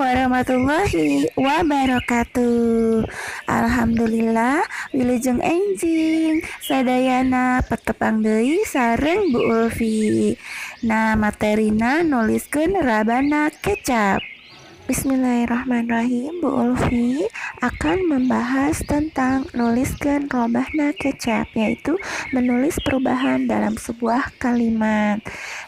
warahmatullahi wabarakatuh. Alhamdulillah wilujeng enjing sadayana petepang deui sareng Bu Ulfi. Nah, materina nuliskeun rabana kecap. Bismillahirrahmanirrahim. Bu Ulfi akan membahas tentang nuliskan robahna kecap, yaitu menulis perubahan dalam sebuah kalimat.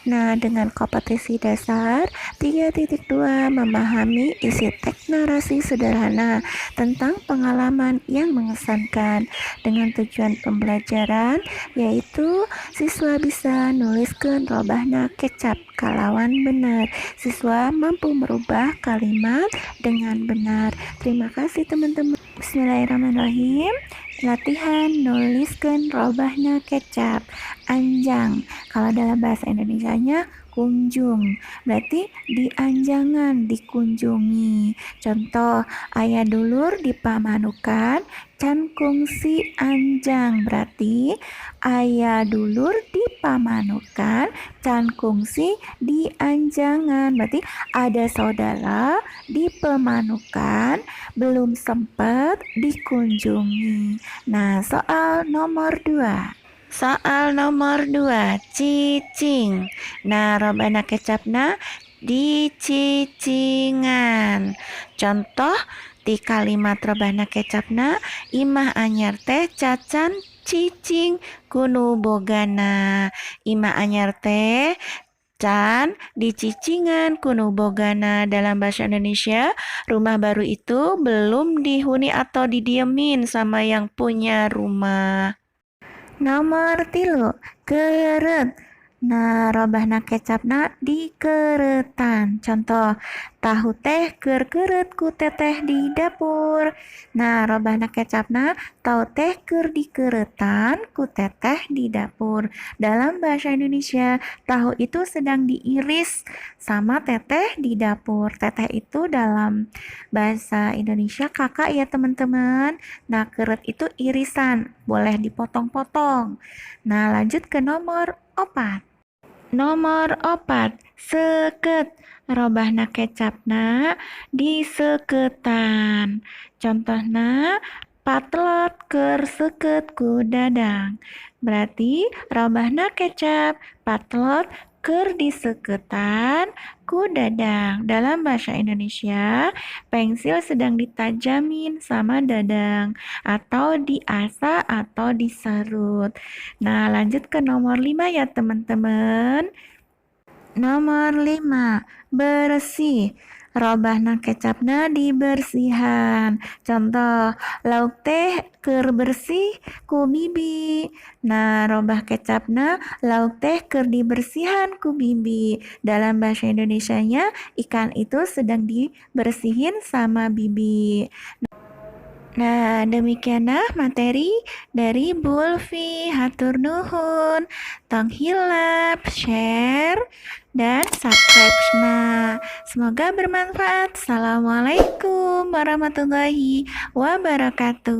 Nah, dengan kompetensi dasar 3.2 memahami isi teks narasi sederhana tentang pengalaman yang mengesankan dengan tujuan pembelajaran, yaitu siswa bisa nuliskan robahna kecap kalawan benar. Siswa mampu merubah kalimat dengan benar. Terima kasih teman-teman. Bismillahirrahmanirrahim. Latihan nuliskan robahna kecap. Anjang. Kalau dalam bahasa Indonesianya kunjung. Berarti di anjangan, dikunjungi. Contoh, aya dulur di pamanukan can kungsi anjang. Berarti aya dulur di pamanukan can kungsi di anjangan. Berarti ada saudara di pemanukan belum sempat dikunjungi. Nah, soal nomor 2. Soal nomor 2, cicing. Nah, robana kecapna di cicingan. Contoh di kalimat robana kecapna, imah anyar teh cacan cicing kunu bogana. Imah anyar teh can di cicingan kunu bogana. Dalam bahasa Indonesia, rumah baru itu belum dihuni atau didiemin sama yang punya rumah. Nomor 3, keret. Nah, robahna kecapna di keretan. Contoh, tahu teh keret ku teteh di dapur. Nah, robahna kecapna tahu teh keur di keretan ku teteh di dapur. Dalam bahasa Indonesia, tahu itu sedang diiris sama teteh di dapur. Teteh itu dalam bahasa Indonesia kakak ya teman-teman. Nah, keret itu irisan, boleh dipotong-potong. Nah, lanjut ke nomor 4. Nomor 4, seket. Robahna kecapna di seketan. Contohna, patlot keur seket ku dadang. Berarti robahna kecap patlot keur diseketan ku dadang. Dalam bahasa Indonesia, pensil sedang ditajamin sama dadang atau diasa atau diserut. Nah, lanjut ke nomor 5 ya teman-teman. Nomor 5, bersih. Robahna kecapna di bersihan. Contoh, lauk teh keur bersih ku bibi. Nah, robah kecapna lauk teh keur dibersihan ku bibi. Dalam bahasa Indonesianya, ikan itu sedang dibersihin sama bibi. Nah, demikianlah materi dari Bu Ulfi. Hatur nuhun. Tong hilap, share, dan subscribe. Nah, semoga bermanfaat. Assalamualaikum warahmatullahi wabarakatuh.